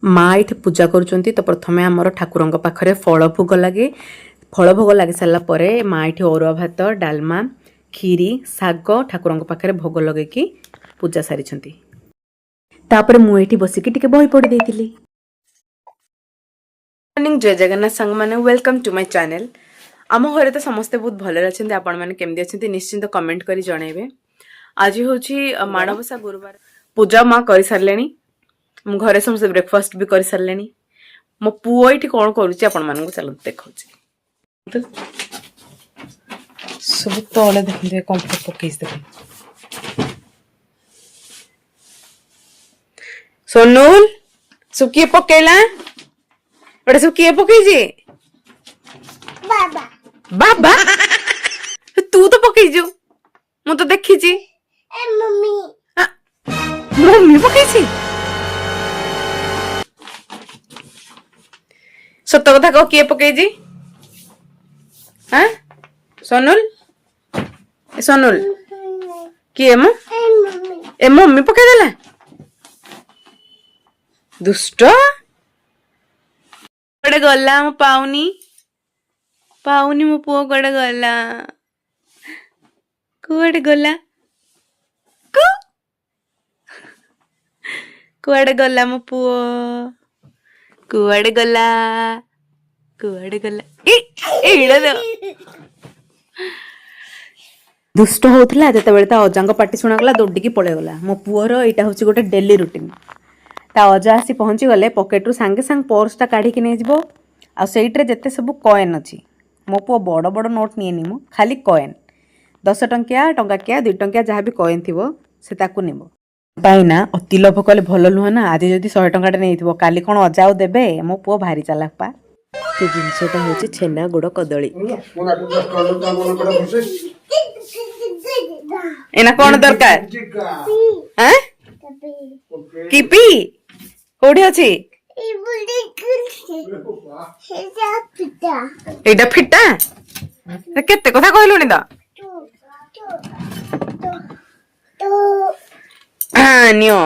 माँ ये पूजा करुँच तो प्रथम आमर ठाकुर पाखे फल भोग लगे फल भोग लगे सारापर माँ ये अरुआ भात डालमा खीरी शाग ठाकुर पाखे भोग लगे पूजा सारी तापर मुझे बसिकी टिके बही पढ़ी देती। मॉर्निंग जय जगन्नाथ सांग मैंने वेलकम टू माय चैनल। आम घरे तो समस्ते बहुत भले अच्छे आपण मैंने केमती अच्छे निश्चिंत कमेंट करी जनइबे। आज हूँ माणवसा गुरुवार पूजा माँ कर सारे मु घरे समस्त ब्रेकफास्ट भी कर सारे मो पुओ ये कौन करुँच चलो देखा सब तले देखते कंफर्ट पकई देख सोनूल सब किए पकेला बड़ा सब किए पकई बाबा बाबा तू तो पकई जो मु तो देखी जी मम्मी मम्मी पकई सत कथा कह किए पकई जी हाँ सोनुल सोनुल किए मो ए मम्मी पकई देला दुष्ट कड़े गला मो पाउनी पाउनी मो पुओ कड़े गला कुआड़े गला कुआड़े गला मो पुओ कुआड़े गला कुआड़े गला एड़ा दे दुष्ट होउथला जेतेबेले ता अजांग पाटी सुना गला दौड़िकी पळे गला मो पुओर एटा होची गोटे डेली रूटीन ता अजा आसी पहुंची गले पॉकेट रु सांगे सांग पर्स टा काढी कि नै जिवो आ सेइट्रे जेते सब कॉइन अछि मो पुओ बड़ बड़ नोट निएनी मो खाली कॉइन 10 टंकिया टंकाकिया 2 टंकिया जहाँ भी कॉइन थिवो से ताकू नेबो पाइना अति लोभ कले भल नुह ना आज जदि 100 टंकाटे नेइथिवो काली कोन अजाओ देबे मो पुओ भारी चालाक पा से जिनसटा होची छेना गुड़ कदली एना कोन दरकार हैं किपी कोडी अछि एटा फिटा केते कथा कहलुनी दा हाँ नियो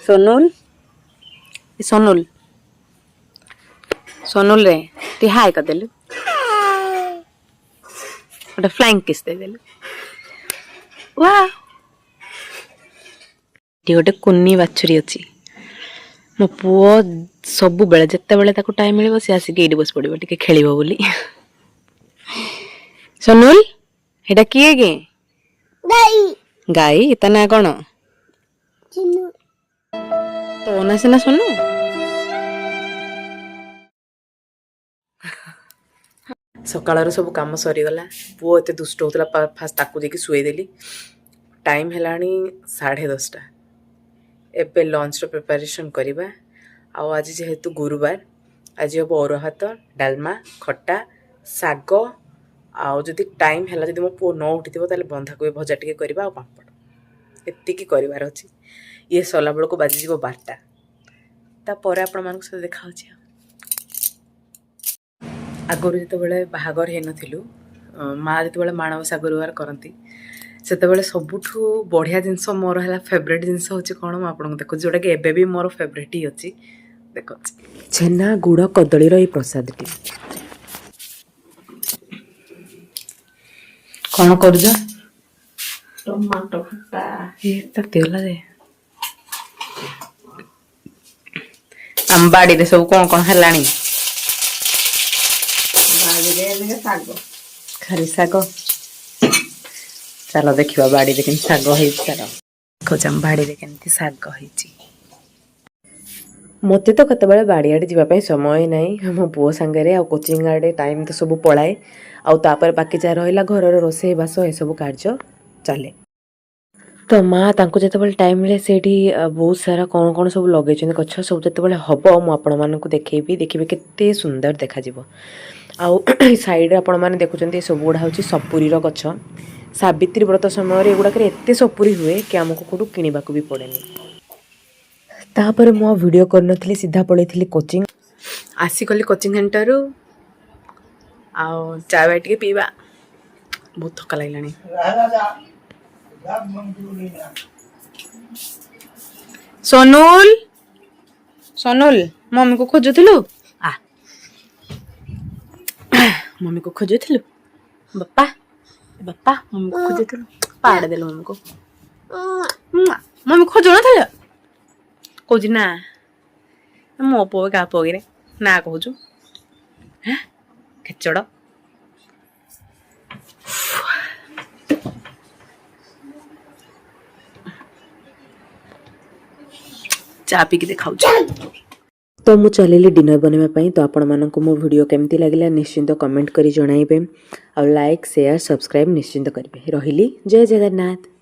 सोनुल सोनुल सोनुल रे ती हाय कर देलु गोटे फ्लाइंग किस दे देलु वाह गोटे कुन्नी बाछुरी अच्छी मो पुओ सबु बेले जिते बेले ताको टाइम मिले से आसिक एडी बस पड़िबो टिके खेलिबो बोली सोनुल एटा किए गे गाई गाई इता ना कोन चिनु तो ना सिना सोनू सकाळ सब काम सरीगला पुओ एते दुष्ट होतला फास्ट ताकू देखि सुई देली टाइम हेलानी 10:30 एबे लंच रो प्रिपरेशन करिबा आ आज जेहेतु गुरुवार आज हम अरुआ भात डालमा खट्टा शाग आउ जदि टाइम है जदि मो पुओ न उठी ताले बंधाकोबी भजा टिके करबा आ पापड़ एतिकी करिवार अछि ये सला बेल को बाजी जीवो 12टा तापर आपण मानक से देखा होछि आगुरी जितेबाला बाहागर हो नथिलु माँ जितेबाला माणवसा गुरुवार करती सेतेबाला सबुठु बढ़िया जिनस मोर है फेवरेट जिनस होछि कोन म आपन देखो जोटा कि एबे भी मोर फेवरेट ही अछि देखो छेना गुड़ कदली रो ई प्रसाद टी कोन कर जा टमाटो खट्टा ये त तेला दे अंबाड़ी रे सब कोन कोन हलानी खाली शाग चलो देखा बाड़ी के शाग खोजम बाड़ी के शाग मत तो कत बाड़ियाड़े जावाई समय ना मो पुओ सांगे कोचिंग आड़े टाइम तो सब पलाए आउे बाकी जहाँ रहा घर रोसे बास ये सब कार्य चले तो माँ जो टाइम से बहुत सारा कौन कौन सब लगे गच सब जो हम मुझे देखी देखिए केते सुंदर देखा आउ साइड आपण मैंने देखुं सब गुड़ा हूँ सपुरी गच सावित्री व्रत समय एगुड़ाक एत सपुरी हुए कि आमको कौटू किणवाक भी पड़े तापर मु वीडियो करनथली सीधा पळैथली कोचिंग आसी गली कोचिंग सेंटर आ चाय बाय टिके पीबा बहुत थका लागलानी सोनुल सोनुल मम्मी को खोजुथिलु आ मम्मी को खोजुथिलु बापा बापा मम्मी को खोजुथिलु पाड़ देलो मम्मी को मम्मी खोजु नथिल कौची ना मो पुओ क्या पुओ रे ना कहूचु हैं खेचड़ चा पी के देखाऊ तो मु चलिली डिनर बनवा पाई तो आपण मानक मो वीडियो केमती लागला निश्चिंत कमेंट करी जणाइबे और लाइक शेयर सब्सक्राइब निश्चिंत करिवे रहिली जय जगन्नाथ।